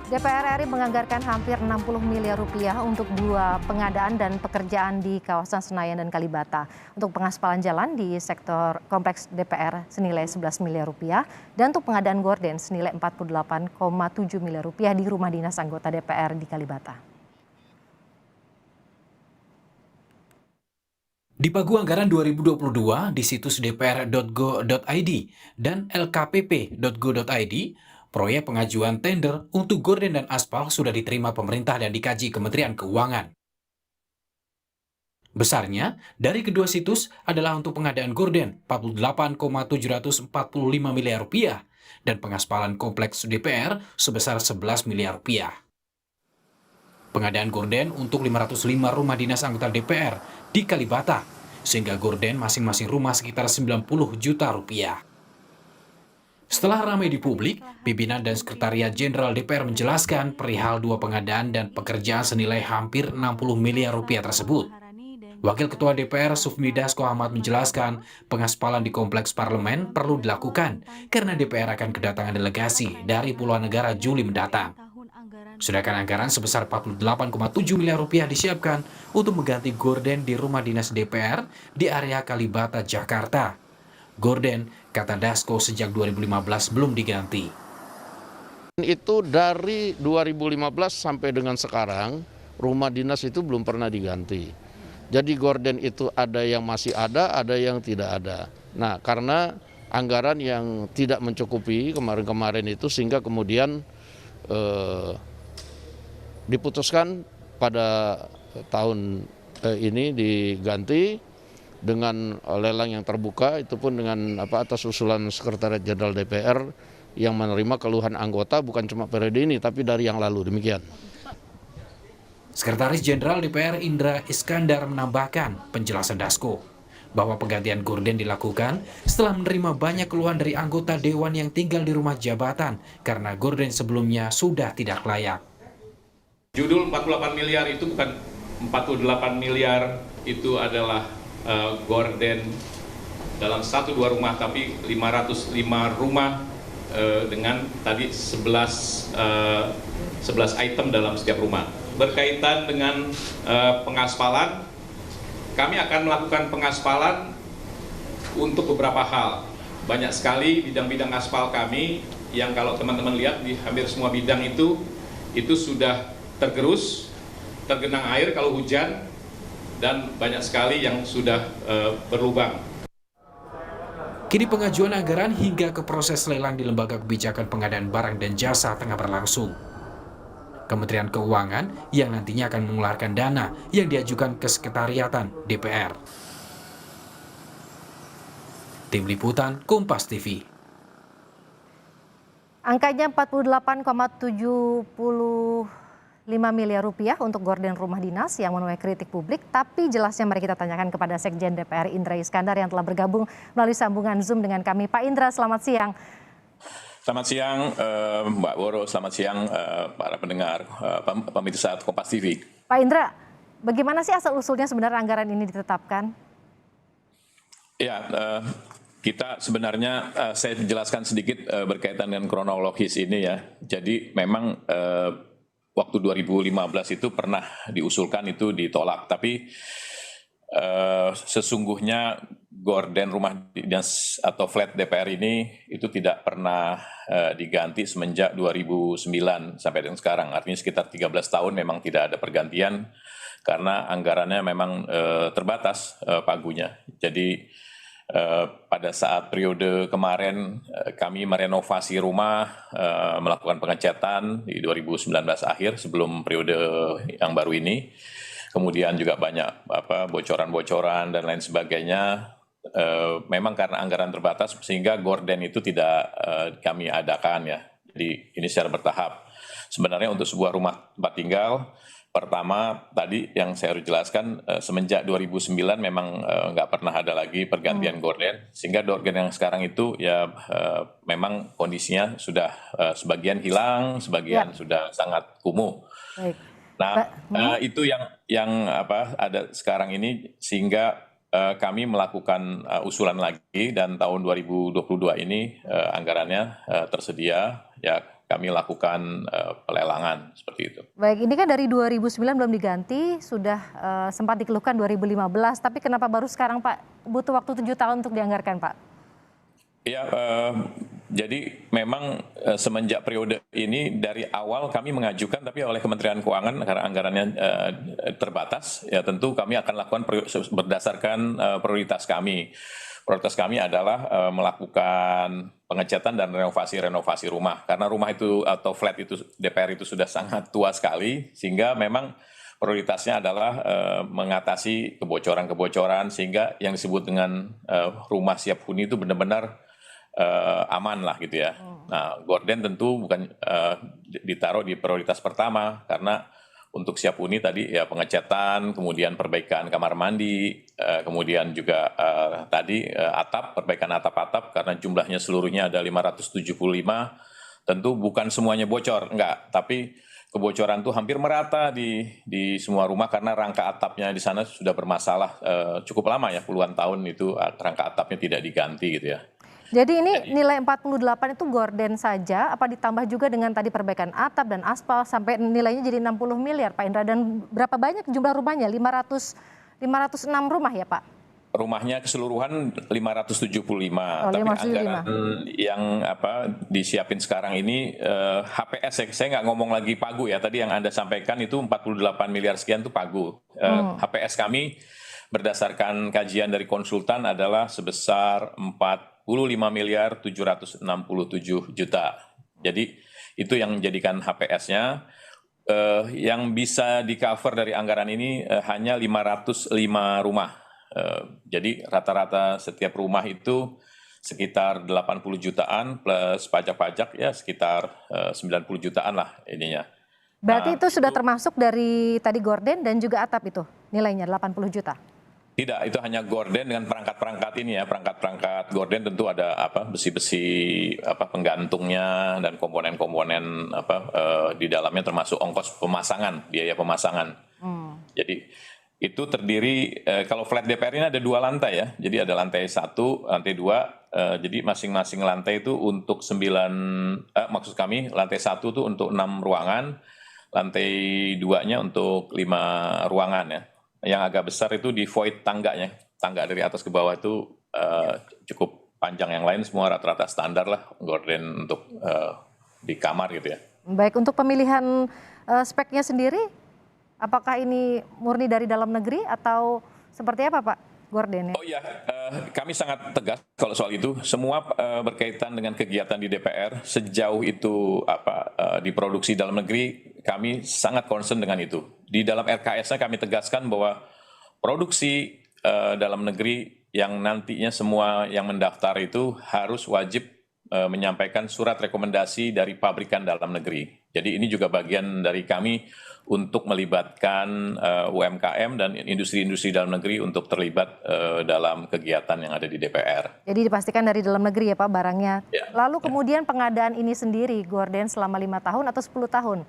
DPR RI menganggarkan hampir 60 miliar rupiah untuk dua pengadaan dan pekerjaan di kawasan Senayan dan Kalibata. Untuk pengaspalan jalan di sektor kompleks DPR senilai 11 miliar rupiah dan untuk pengadaan gorden senilai 48,7 miliar rupiah di rumah dinas anggota DPR di Kalibata. Di pagu anggaran 2022 di situs dpr.go.id dan lkpp.go.id, proyek pengajuan tender untuk gorden dan aspal sudah diterima pemerintah dan dikaji Kementerian Keuangan. Besarnya dari kedua situs adalah untuk pengadaan gorden 48,745 miliar rupiah dan pengaspalan kompleks DPR sebesar 11 miliar rupiah. Pengadaan gorden untuk 505 rumah dinas anggota DPR di Kalibata, sehingga gorden masing-masing rumah sekitar 90 juta rupiah. Setelah ramai di publik, pimpinan dan Sekretariat Jenderal DPR menjelaskan perihal dua pengadaan dan pekerjaan senilai hampir 60 miliar rupiah tersebut. Wakil Ketua DPR Sufmi Dasko Ahmad menjelaskan pengaspalan di kompleks parlemen perlu dilakukan karena DPR akan kedatangan delegasi dari puluhan negara Juli mendatang. Sedangkan anggaran sebesar 48,7 miliar rupiah disiapkan untuk mengganti gorden di rumah dinas DPR di area Kalibata, Jakarta. Gorden, kata Dasko, sejak 2015 belum diganti. Itu dari 2015 sampai dengan sekarang, rumah dinas itu belum pernah diganti. Jadi gorden itu ada yang masih ada yang tidak ada. Nah, karena anggaran yang tidak mencukupi kemarin-kemarin itu sehingga kemudian diputuskan pada tahun ini diganti dengan lelang yang terbuka, itu pun dengan atas usulan Sekretariat Jenderal DPR yang menerima keluhan anggota bukan cuma periode ini tapi dari yang lalu, demikian. Sekretaris Jenderal DPR Indra Iskandar menambahkan penjelasan Dasko bahwa penggantian gorden dilakukan setelah menerima banyak keluhan dari anggota dewan yang tinggal di rumah jabatan karena gorden sebelumnya sudah tidak layak. Judul 48 miliar itu bukan 48 miliar itu adalah gorden dalam 1-2 rumah, tapi 505 rumah dengan tadi 11 item dalam setiap rumah. Berkaitan dengan pengaspalan, kami akan melakukan pengaspalan untuk beberapa hal. Banyak sekali bidang-bidang aspal kami yang kalau teman-teman lihat di hampir semua bidang itu sudah tergerus, tergenang air kalau hujan, dan banyak sekali yang sudah berlubang. Kini pengajuan anggaran hingga ke proses lelang di Lembaga Kebijakan Pengadaan Barang dan Jasa tengah berlangsung. Kementerian Keuangan yang nantinya akan mengeluarkan dana yang diajukan ke Sekretariatan DPR. Tim Liputan Kompas TV. Angkanya 48,75 miliar rupiah untuk gorden rumah dinas yang menuai kritik publik, tapi jelasnya mari kita tanyakan kepada Sekjen DPR Indra Iskandar yang telah bergabung melalui sambungan Zoom dengan kami. Pak Indra, selamat siang. Selamat siang Mbak Woro, selamat siang para pendengar pemirsa Kompas TV. Pak Indra, bagaimana sih asal-usulnya sebenarnya anggaran ini ditetapkan? Ya, kita sebenarnya saya jelaskan sedikit berkaitan dengan kronologis ini ya. Jadi memang waktu 2015 itu pernah diusulkan itu ditolak, tapi sesungguhnya gorden rumah dinas atau flat DPR ini itu tidak pernah diganti semenjak 2009 sampai dengan sekarang. Artinya sekitar 13 tahun memang tidak ada pergantian karena anggarannya memang terbatas pagunya. Jadi pada saat periode kemarin kami merenovasi rumah, melakukan pengecatan di 2019 akhir sebelum periode yang baru ini. Kemudian juga banyak bocoran-bocoran dan lain sebagainya. Memang karena anggaran terbatas sehingga gorden itu tidak kami adakan ya. Jadi ini secara bertahap. Sebenarnya untuk sebuah rumah tempat tinggal, pertama tadi yang saya harus jelaskan semenjak 2009 memang nggak pernah ada lagi pergantian gorden, sehingga gorden yang sekarang itu ya memang kondisinya sudah sebagian hilang, sebagian sudah sangat kumuh. Baik. Nah, itu yang ada sekarang ini sehingga kami melakukan usulan lagi dan tahun 2022 ini anggarannya tersedia ya kami lakukan pelelangan seperti itu. Baik, ini kan dari 2009 belum diganti, sudah sempat dikeluhkan 2015, tapi kenapa baru sekarang Pak? Butuh waktu 7 tahun untuk dianggarkan Pak? Ya, jadi memang semenjak periode ini dari awal kami mengajukan, tapi oleh Kementerian Keuangan karena anggarannya terbatas, ya tentu kami akan lakukan berdasarkan prioritas kami. Prioritas kami adalah melakukan pengecatan dan renovasi rumah, karena rumah itu atau flat itu DPR itu sudah sangat tua sekali, sehingga memang prioritasnya adalah mengatasi kebocoran-kebocoran, sehingga yang disebut dengan rumah siap huni itu benar-benar aman lah gitu ya. Nah, gorden tentu bukan ditaruh di prioritas pertama, karena untuk siap huni tadi ya pengecatan, kemudian perbaikan kamar mandi, kemudian juga tadi perbaikan atap-atap, karena jumlahnya seluruhnya ada 575, tentu bukan semuanya bocor, enggak, tapi kebocoran itu hampir merata di semua rumah, karena rangka atapnya di sana sudah bermasalah cukup lama ya, puluhan tahun itu rangka atapnya tidak diganti gitu ya. Jadi ini nilai 48 itu gorden saja, apa ditambah juga dengan tadi perbaikan atap dan aspal sampai nilainya jadi 60 miliar Pak Indra, dan berapa banyak jumlah rumahnya? 506 rumah ya Pak? Rumahnya keseluruhan 575, Oh, tapi 575. anggaran yang disiapin sekarang ini HPS, saya nggak ngomong lagi pagu ya, tadi yang Anda sampaikan itu 48 miliar sekian itu pagu. HPS kami berdasarkan kajian dari konsultan adalah sebesar 45 miliar 767 juta. Jadi itu yang menjadikan HPS-nya. Yang bisa di-cover dari anggaran ini hanya 505 rumah. Jadi rata-rata setiap rumah itu sekitar 80 jutaan plus pajak-pajak ya sekitar 90 jutaan lah ininya. Berarti itu sudah termasuk dari tadi gorden dan juga atap itu nilainya 80 juta? Tidak, itu hanya gorden dengan perangkat-perangkat ini ya, perangkat-perangkat gorden tentu ada besi-besi penggantungnya dan komponen-komponen di dalamnya, termasuk ongkos pemasangan, biaya pemasangan. Jadi itu terdiri kalau flat DPR ini ada 2 lantai ya, jadi ada lantai 1, lantai 2, jadi masing-masing lantai itu untuk 9, maksud kami lantai 1 itu untuk 6 ruangan, lantai 2-nya untuk 5 ruangan ya. Yang agak besar itu di void tangganya, tangga dari atas ke bawah itu cukup panjang, yang lain semua rata-rata standar lah gorden untuk di kamar gitu ya. Baik, untuk pemilihan speknya sendiri, apakah ini murni dari dalam negeri atau seperti apa Pak gordennya? Oh iya, kami sangat tegas kalau soal itu. Semua berkaitan dengan kegiatan di DPR, sejauh itu diproduksi dalam negeri, kami sangat concern dengan itu. Di dalam RKS-nya kami tegaskan bahwa produksi dalam negeri yang nantinya semua yang mendaftar itu harus wajib menyampaikan surat rekomendasi dari pabrikan dalam negeri. Jadi ini juga bagian dari kami untuk melibatkan UMKM dan industri-industri dalam negeri untuk terlibat dalam kegiatan yang ada di DPR. Jadi dipastikan dari dalam negeri ya Pak barangnya. Ya. Lalu kemudian pengadaan ini sendiri gorden selama 5 tahun atau 10 tahun?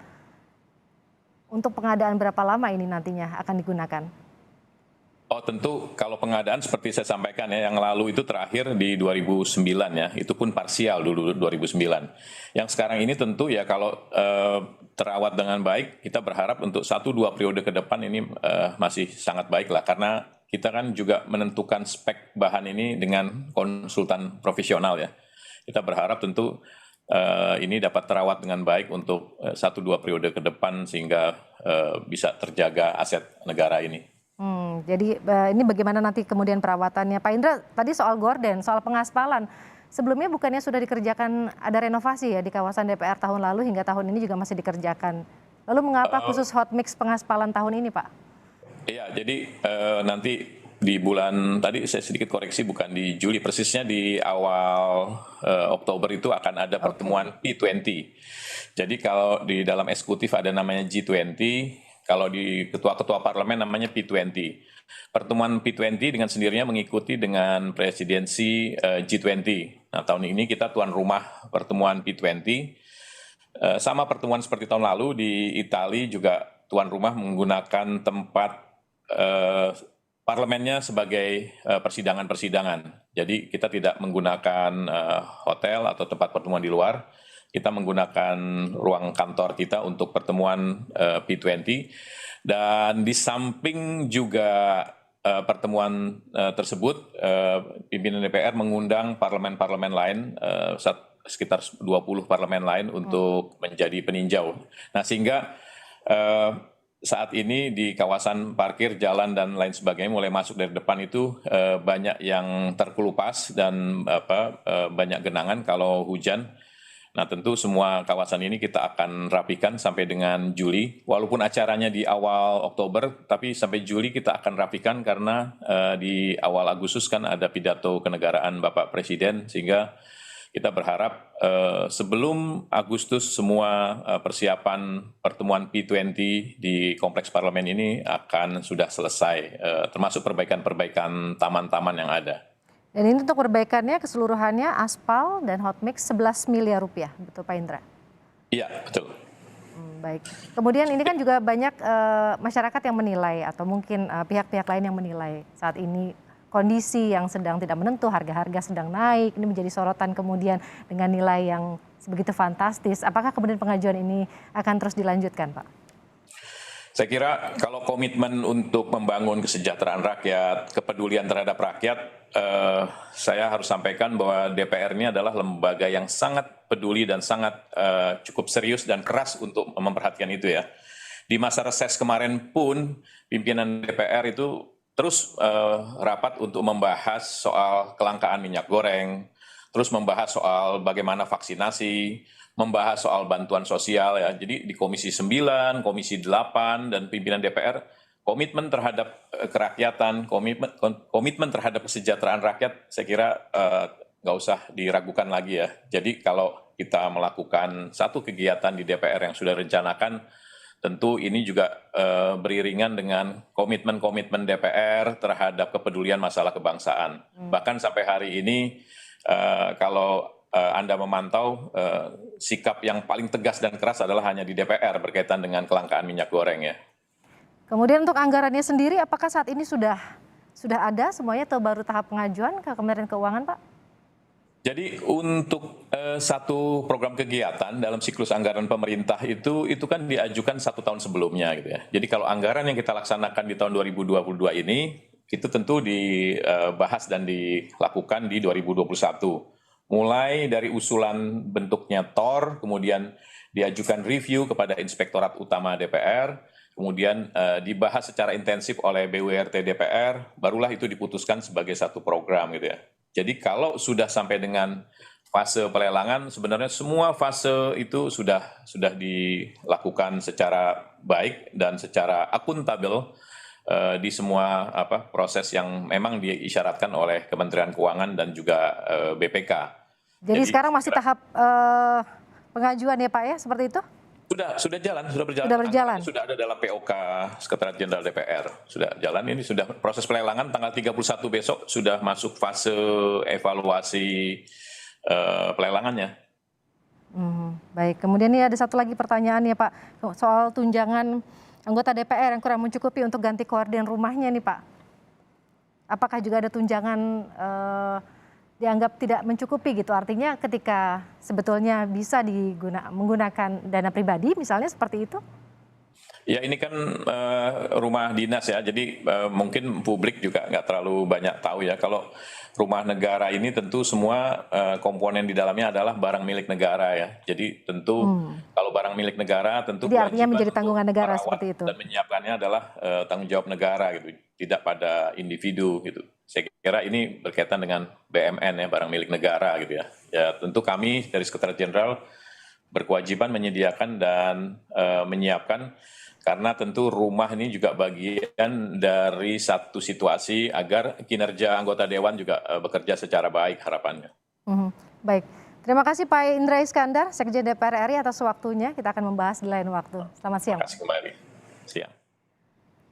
Untuk pengadaan berapa lama ini nantinya akan digunakan? Oh tentu kalau pengadaan seperti saya sampaikan ya, yang lalu itu terakhir di 2009 ya, itu pun parsial dulu 2009. Yang sekarang ini tentu ya kalau terawat dengan baik, kita berharap untuk 1-2 periode ke depan ini masih sangat baik lah, karena kita kan juga menentukan spek bahan ini dengan konsultan profesional ya. Kita berharap tentu ini dapat terawat dengan baik untuk 1-2 periode ke depan sehingga bisa terjaga aset negara ini. Jadi ini bagaimana nanti kemudian perawatannya? Pak Indra, tadi soal gorden, soal pengaspalan. Sebelumnya bukannya sudah dikerjakan, ada renovasi ya di kawasan DPR tahun lalu hingga tahun ini juga masih dikerjakan. Lalu mengapa khusus hot mix pengaspalan tahun ini Pak? Iya, jadi nanti di bulan, tadi saya sedikit koreksi, bukan di Juli, persisnya di awal Oktober itu akan ada pertemuan P20. Jadi kalau di dalam eksekutif ada namanya G20, kalau di ketua-ketua parlemen namanya P20. Pertemuan P20 dengan sendirinya mengikuti dengan presidensi G20. Nah tahun ini kita tuan rumah pertemuan P20. Sama pertemuan seperti tahun lalu di Italia juga tuan rumah menggunakan tempat parlemennya sebagai persidangan-persidangan. Jadi kita tidak menggunakan hotel atau tempat pertemuan di luar. kita menggunakan ruang kantor kita untuk pertemuan P20, dan di samping juga pertemuan tersebut, pimpinan DPR mengundang parlemen-parlemen lain, sekitar 20 parlemen lain untuk menjadi peninjau. Nah, sehingga saat ini di kawasan parkir, jalan, dan lain sebagainya mulai masuk dari depan itu banyak yang terkelupas dan banyak genangan kalau hujan. Nah, tentu semua kawasan ini kita akan rapikan sampai dengan Juli. Walaupun acaranya di awal Oktober, tapi sampai Juli kita akan rapikan karena di awal Agustus kan ada pidato kenegaraan Bapak Presiden, sehingga kita berharap sebelum Agustus semua persiapan pertemuan P20 di Kompleks Parlemen ini akan sudah selesai, termasuk perbaikan-perbaikan taman-taman yang ada. Dan ini untuk perbaikannya keseluruhannya aspal dan hot mix 11 miliar rupiah, betul Pak Indra? Iya, betul. Baik. Kemudian ini kan juga banyak masyarakat yang menilai atau mungkin pihak-pihak lain yang menilai saat ini kondisi yang sedang tidak menentu, harga-harga sedang naik, ini menjadi sorotan kemudian dengan nilai yang begitu fantastis. Apakah kemudian pengajuan ini akan terus dilanjutkan, Pak? Saya kira kalau komitmen untuk membangun kesejahteraan rakyat, kepedulian terhadap rakyat, saya harus sampaikan bahwa DPR ini adalah lembaga yang sangat peduli dan sangat cukup serius dan keras untuk memperhatikan itu ya. Di masa reses kemarin pun pimpinan DPR itu terus rapat untuk membahas soal kelangkaan minyak goreng, terus membahas soal bagaimana vaksinasi, membahas soal bantuan sosial ya. Jadi di Komisi 9, Komisi 8, dan pimpinan DPR komitmen terhadap kerakyatan, komitmen terhadap kesejahteraan rakyat, saya kira nggak usah diragukan lagi ya. Jadi kalau kita melakukan satu kegiatan di DPR yang sudah rencanakan, tentu ini juga beriringan dengan komitmen-komitmen DPR terhadap kepedulian masalah kebangsaan. Bahkan sampai hari ini kalau Anda memantau, sikap yang paling tegas dan keras adalah hanya di DPR berkaitan dengan kelangkaan minyak goreng ya. Kemudian untuk anggarannya sendiri, apakah saat ini sudah ada semuanya atau baru tahap pengajuan ke Kementerian Keuangan, Pak? Jadi untuk satu program kegiatan dalam siklus anggaran pemerintah itu kan diajukan 1 tahun sebelumnya gitu ya. Jadi kalau anggaran yang kita laksanakan di tahun 2022 ini, itu tentu dibahas dan dilakukan di 2021. Mulai dari usulan bentuknya TOR, kemudian diajukan review kepada Inspektorat Utama DPR, kemudian dibahas secara intensif oleh BURT DPR, barulah itu diputuskan sebagai satu program gitu ya. Jadi kalau sudah sampai dengan fase pelelangan, sebenarnya semua fase itu sudah dilakukan secara baik dan secara akuntabel di semua proses yang memang diisyaratkan oleh Kementerian Keuangan dan juga BPK. Jadi sekarang masih tahap pengajuan ya Pak ya, seperti itu? Sudah jalan, sudah berjalan. Sudah berjalan. Sudah ada dalam POK Sekretariat Jenderal DPR. Sudah jalan, ini sudah proses pelelangan tanggal 31 besok sudah masuk fase evaluasi pelelangannya. Baik, kemudian ini ada satu lagi pertanyaan ya Pak, soal tunjangan anggota DPR yang kurang mencukupi untuk ganti korden rumahnya nih Pak. Apakah juga ada tunjangan dianggap tidak mencukupi gitu? Artinya ketika sebetulnya bisa menggunakan dana pribadi misalnya seperti itu? Ya ini kan rumah dinas ya, jadi mungkin publik juga nggak terlalu banyak tahu ya. Kalau rumah negara ini tentu semua komponen di dalamnya adalah barang milik negara ya. Jadi tentu kalau barang milik negara tentu jadi artinya menjadi tanggungan negara seperti itu. Dan menyiapkannya adalah tanggung jawab negara gitu, tidak pada individu gitu. Saya kira ini berkaitan dengan BMN ya, barang milik negara gitu ya. Ya tentu kami dari Sekretariat Jenderal berkewajiban menyediakan dan menyiapkan, karena tentu rumah ini juga bagian dari satu situasi agar kinerja anggota Dewan juga bekerja secara baik harapannya. Baik, terima kasih Pak Indra Iskandar, Sekjen DPR RI atas waktunya. Kita akan membahas di lain waktu. Selamat siang. Terima kasih kembali. Siang.